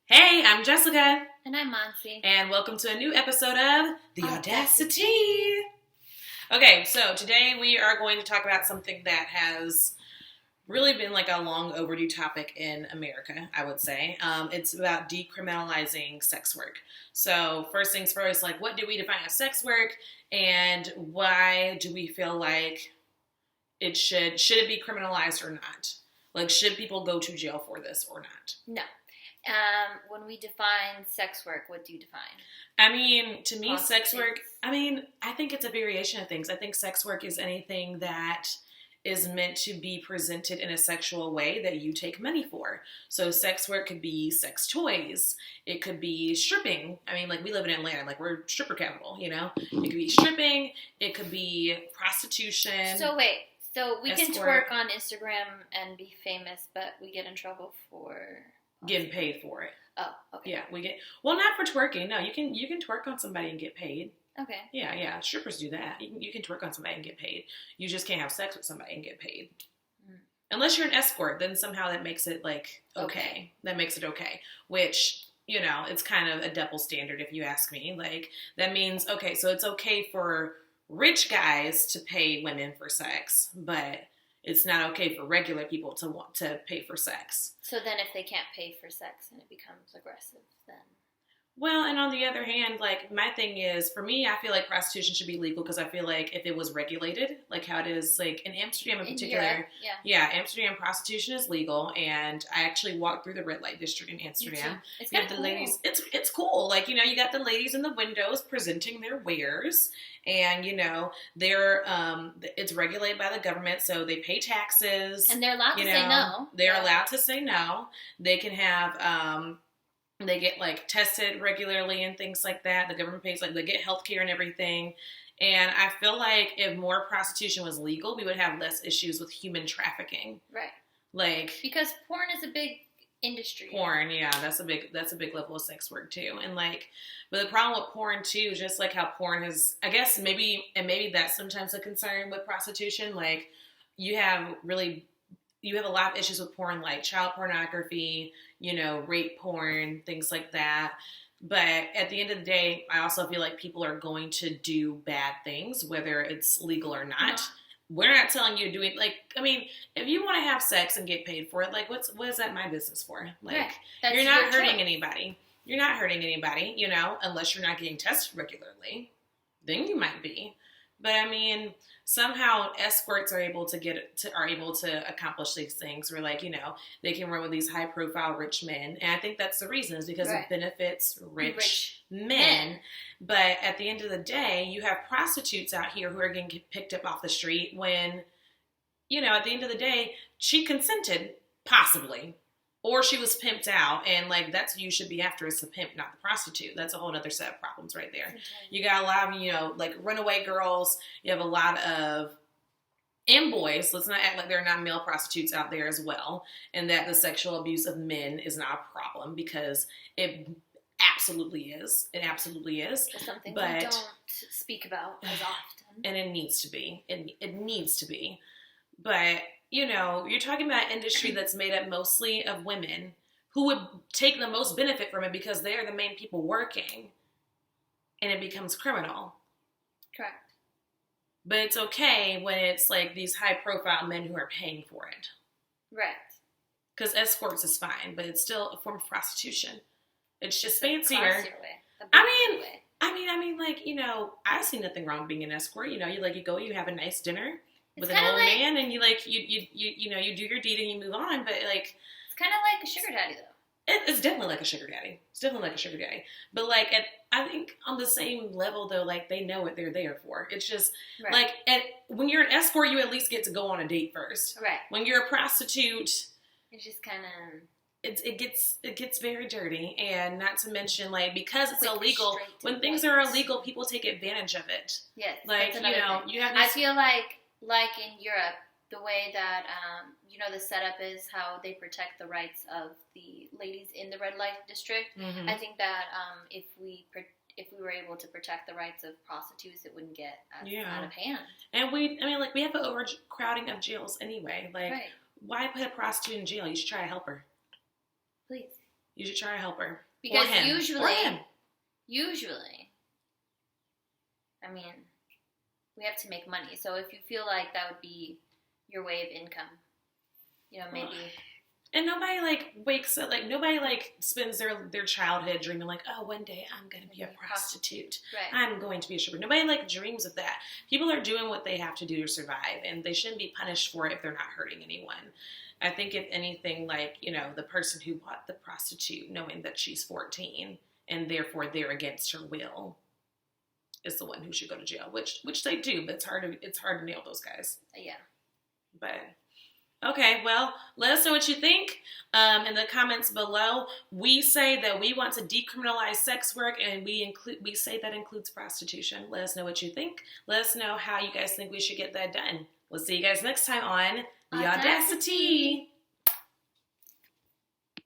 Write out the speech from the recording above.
Hey, I'm Jessica, And I'm Monsi. and welcome to a new episode of The Audacity. Okay, so today we are going to talk about something that has really been like a long overdue topic in America, I would say. It's about decriminalizing sex work. So first things first, like what do we define as sex work, and why do we feel like should it be criminalized or not? Like, should people go to jail for this or not? No. When we define sex work, what do you define? I mean, to me, sex work, I think it's a variation of things. I think sex work is anything that is meant to be presented in a sexual way that you take money for. So sex work could be sex toys. It could be stripping. I mean, like, we live in Atlanta. Like, we're stripper capital, you know? It could be stripping. It could be prostitution. So wait. So we can escort. twerk on Instagram and be famous, but we get in trouble for... Getting paid for it. Oh, okay. Yeah, well, not for twerking. No, you can twerk on somebody and get paid. Okay. Yeah. Strippers do that. You can twerk on somebody and get paid. You just can't have sex with somebody and get paid. Unless you're an escort, then somehow that makes it like okay. That makes it okay. Which, you know, it's kind of a double standard if you ask me. Like, that means okay, so it's okay for rich guys to pay women for sex, but it's not okay for regular people to want to pay for sex. So then if they can't pay for sex and it becomes aggressive, then... Well, and on the other hand, like, my thing is, for me, I feel like prostitution should be legal because I feel like if it was regulated, like how it is, like, in Amsterdam in particular. Europe, yeah, Amsterdam prostitution is legal, and I actually walked through the red light district in Amsterdam. It's you kind have of the cool. ladies. It's cool. Like, you know, you got the ladies in the windows presenting their wares, and, you know, they're, it's regulated by the government, so they pay taxes. And they're allowed to say no. They're allowed to say no. They can have, they get, like, tested regularly and things like that. The government pays, like, they get health care and everything. And I feel like if more prostitution was legal, we would have less issues with human trafficking. Right. Like, because porn is a big industry. Porn, yeah, that's a big level of sex work too. And, like, but the problem with porn too, just like how porn has, I guess maybe that's sometimes a concern with prostitution. Like, you have a lot of issues with porn, like child pornography, you know, rape porn, things like that. But at the end of the day, I also feel like people are going to do bad things, whether it's legal or not. Yeah. We're not telling you to do it. Like, I mean, if you want to have sex and get paid for it, like, what is that my business for? Like, right. You're not hurting anybody. You're not hurting anybody, you know, unless you're not getting tested regularly. Then you might be. But I mean, somehow escorts are able to accomplish these things where, like, you know, they can run with these high profile rich men. And I think that's the reason, is because it benefits rich men. But at the end of the day, you have prostitutes out here who are getting picked up off the street when, you know, at the end of the day, she consented, possibly. Or she was pimped out, and, like, that's who you should be after, is the pimp, not the prostitute. That's a whole other set of problems right there. You got a lot of, you know, like, runaway girls. You have a lot of, and boys. Let's not act like there are not male prostitutes out there as well, and that the sexual abuse of men is not a problem, because it absolutely is. It absolutely is. It's something we don't speak about as often. And it needs to be. It needs to be. But... you know, you're talking about an industry that's made up mostly of women who would take the most benefit from it because they are the main people working, and it becomes criminal. Correct. But it's okay when it's like these high-profile men who are paying for it. Right. Because escorts is fine, but it's still a form of prostitution. It's just the fancier. Way. I mean, like, you know, I see nothing wrong with being an escort. You know, you go, you have a nice dinner with an old man, and you do your deed and you move on. But, like, it's kind of like a sugar daddy, though. It's definitely like a sugar daddy. But, like, I think on the same level, though, like, they know what they're there for. It's just like when you're an escort, you at least get to go on a date first. Right. When you're a prostitute, it's just kind of. It gets very dirty, and not to mention, like, because it's illegal. When things point. are illegal, people take advantage of it. Yes. Like, you know, thing. you have. I feel like in Europe, the way that, you know, the setup is how they protect the rights of the ladies in the red light district. Mm-hmm. I think that if we were able to protect the rights of prostitutes, it wouldn't get out of hand. And we have an overcrowding of jails anyway. Like, why put a prostitute in jail? You should try to help her. Please. You should try to help her. Because or him. usually, I mean, we have to make money. So if you feel like that would be your way of income, you know, maybe. And nobody wakes up, nobody spends their childhood dreaming oh, one day I'm going to be a prostitute. Right. I'm going to be a stripper. Nobody dreams of that. People are doing what they have to do to survive, and they shouldn't be punished for it if they're not hurting anyone. I think if anything, the person who bought the prostitute knowing that she's 14 and therefore they're against her will is the one who should go to jail, which they do, but it's hard to nail those guys. Yeah. But okay, well, let us know what you think in the comments below. We say that we want to decriminalize sex work, and we say that includes prostitution. Let us know what you think. Let us know how you guys think we should get that done. We'll see you guys next time on The Audacity.